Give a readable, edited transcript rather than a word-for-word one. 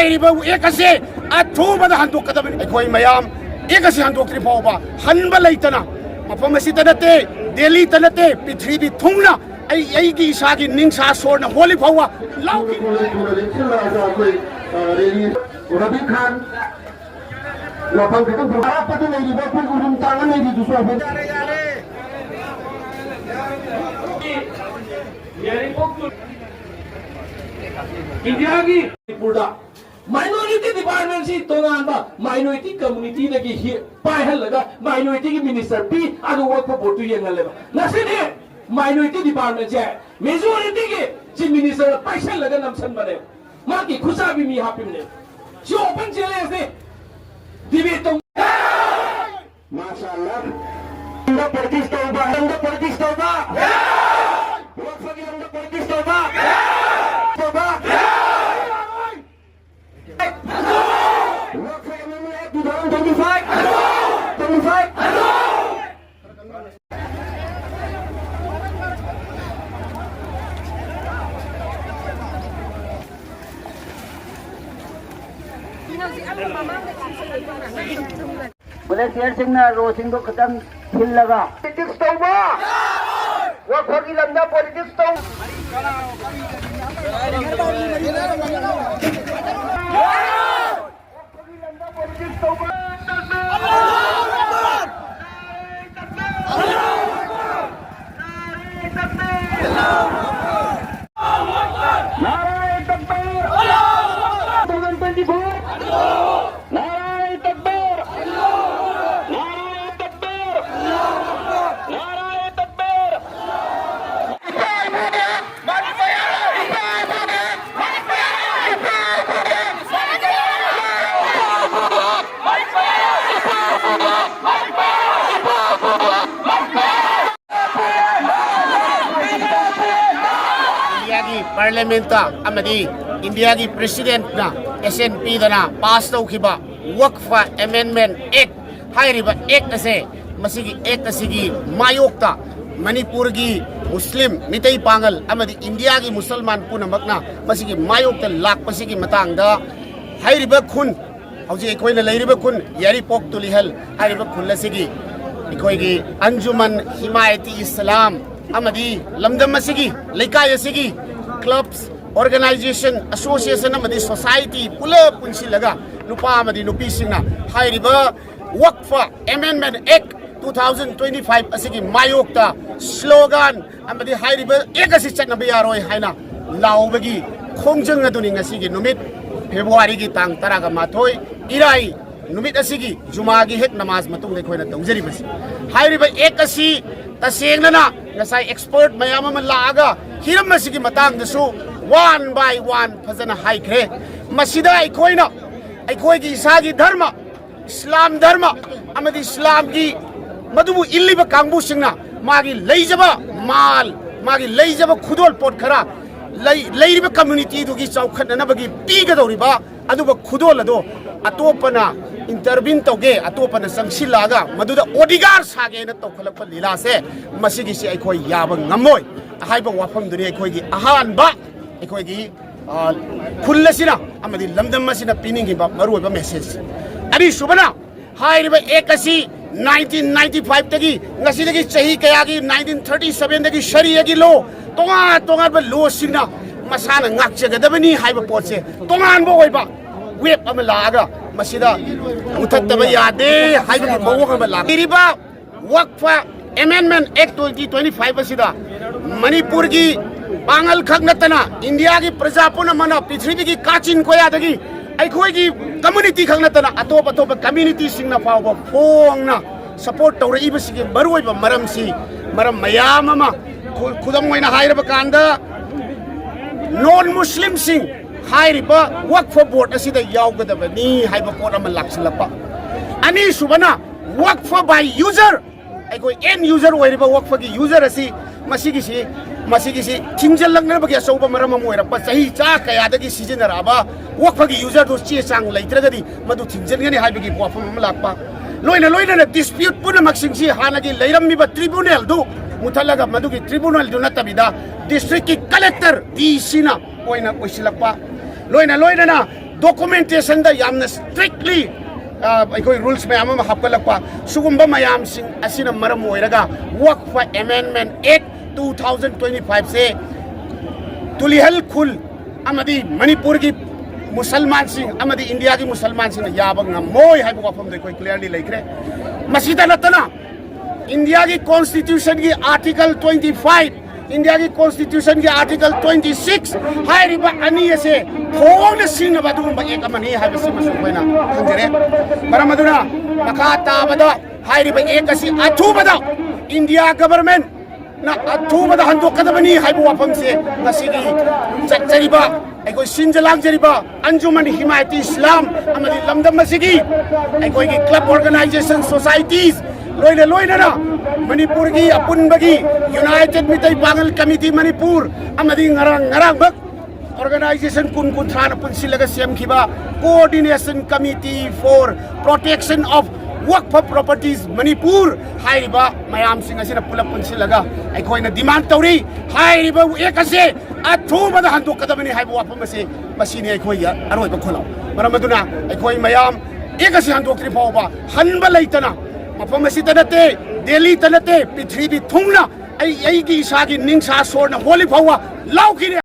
हाइरिबा एक असे अथुबदा हंदोकदबन अखोय मयाम एक असे हंदोक्रि फावबा हनबा लैतना मफम असित नते दिल्ली तनते पृथ्वी थुंगना आई की इसागी निंसा सोरना होली फावा लाउकी रवि खान वफां खतम भारत पति नहीं रिबा फिर गुरुम तांगा नहीं दी दूसरा फिर इंडिया की पूरा माइनॉरिटी डिपार्टमेंट सी तोंगांबा माइनॉरिटी कम्युनिटी लगी ही पाहल लगा माइनॉरिटी की मिनिस्टर पी आदु वर्क फॉर बोटू यंगल लेबा नसिने माइनॉरिटी डिपार्टमेंट से मेजॉरिटी के ची मिनिस्टर पैसा लगा नमसन बने मां की खुशा भी मी हापिमने जो ओपन चैलेंज ने डिबेट तो माशाअल्लाह अंदर प्रतिष्ठा वक्त की अंदर प्रतिष्ठा volunteer singna ro sing do khatang thil laga politics tauba वक्त की लंदा politics tau पार्लियामेंट इंडिया की प्रेसिडेंट ना SNP दना पास तौखिबा वक्फ अमेंडमेंट एक्ट हाइरिबा एक्ट असे मसिगी एक्ट असिगी मायोक्ता मणिपुर की मुस्लिम मितई पांगल अमदी इंडिया की मुसलमान पुनमकना मसिगी मायोक्ता लाकपसिगी मतंगदा हाइरिबा खुन हौजी एकोइना लैरिबा खुन यारीपोक तुलिहल हाइरिबा खुन लसिगी एकोइगी अंजुमन हिमायती इस्लाम अमदी लमदम मसिगी लेकाय असिगी क्लब्स ऑर्गेनाइजेशन एसोसिएशन अमदी सोसाइटी पुला पुंसी लगा नुपा अमदी नुपी सिंगना हाइरिबा वक्फ अमेंडमेंट एक्ट 2025 असिगी मायोक्ता स्लोगन अमदी हाइरिबा एक असि चटनबा यारोय हाइना लाउबगी खोंजंग अदुनि ngasiगी नुमित फेब्रुवारी की तांग 13 इराई नुमित असिगी जुमा की हेक नमाज मतुंग देखोइना तौजरिबसि हाइरिबा एक असि तसेंगना ngасai expert mayam ama laaga hiram masigi matang dasu one by one fazana haikre masida aikoi gi isagi dharma islam dharma amadi islam gi madubu illiba kangbu singna magi leijaba mal magi leijaba khudol pot khara leiriba community du gi chaukhana na bagi piga doriba aduba khudol ado atopana intervene toge atopana sangsilaga maduda odigar sage na tokhalakpa lila se masigi si aikoi yaba ngamoi ahaiba wafam duni aikoi gi ahan ba aikoi gi khullasina amadi lamdam masina pining gi ba maruiba message ari subana hairiba ekasi 1995 tagi ngasi dagi chahi kaya gi 1937 dagi sharia gi lo tonga ba lo sina masana ngakchagadabani haiba potse tongan bo oiba वेब अम लागा मसिदा मुथत्तब यादे हाइबि मवंग अम लागा इरिबा वक्फ अमेंडमेंट एक्ट 2025 असिदा मणिपुर की पांगल खगनतना इंडिया की प्रजा पुनमना पृथ्वी की काचिन कोयादगी अखोई की कम्युनिटी खगनतना अतोप अतोप कम्युनिटी सिंगना फाव फोंगना सपोर्ट तौरइबसिगी मरुइबा मरमसी मरम मयाम अमा खुदम ओइना हाइरबा कांदा नॉन मुस्लिम सिंग हाइरिबा वक्फ बोर्ड असिदा यावगदबनी हाइबा पोट अमा लाक्सलपा अनि सुबना वक्फ बाय यूजर अखोई एन यूजर ओइरिबा वक्फ की यूजर असी मसिगिसी थिंजल लंगनबगी असौबा मरम मोइरपा सही चा कयादगी सिजनराबा वक्फ की यूजर दो चे चांग लैत्रगदी मदु थिंजलगनी हाइबगी वाफम अमा लाक्पा लोइना डिस्प्यूट पुनमक सिंगसी हानगी लैरम्मिबा ट्रिब्यूनल दु मुथलगा मदुगी ट्रिब्यूनल दु नतबिदा डिस्ट्रिक्ट की कलेक्टर DC ना ओइना ओइसिलपा लोइना documentation da yamna strictly अखोई रूल्स मैम हापकलपा सुगुम्बा मयाम सिंह असिना मरम ओइरगा वक्फ अमेंडमेंट एक्ट 2025 से तुलिहल खुल अमदी मणिपुर की मुसलमान सिंह अमदी इंडिया की मुसलमान सिंह याबंग मोय हाइबो वफम दे कोई क्लियरली लेखरे मसीदा नतना इंडिया की कॉन्स्टिट्यूशन की आर्टिकल 25 इंडिया की कॉन्स्टिट्यूशन के आर्टिकल 26 हाइरिबा अनी से फोन सिंह बदुम एक अमनी हाइबसी मसुखैना खंजरे मरमदुना मखा ताबदा हाइरिबा एक असि अथुबदा इंडिया गवर्नमेंट ना अथुबदा हंदोकदबनी हाइबो वफम से नसिगी चचरिबा एकोई सिंजलांग जरिबा अंजुमन हिमायती इस्लाम अमदी लमदम मसिगी एकोई की क्लब ऑर्गेनाइजेशन सोसाइटीज लोइने लोइने ना मणिपुर की अपुनबगी यूनाइटेड मितई पागल कमिटी मणिपुर अमदी ngarang ngarang बक ऑर्गेनाइजेशन कुन कुंथ्रान पुनसिलगा सेमखिबा coordination committee for protection of Waqf properties Manipur हाइबा मयाम सिंह असिना पुलप पुनसिलगा अखोइना डिमांड तौरी हाइबा एकसे अथुबदा हंदोकदबनी हाइबा वाफम से मसिनी अखोइ अरोइबा खोलाव मरमदुना अखोइ मयाम एकसे हंदोक्रि फावबा हनबा लैतना मफम असितनते दिल्ली तनते पृथ्वी थुंगना आई की इसागी निंसा सोरना होली फावा लाउखिरे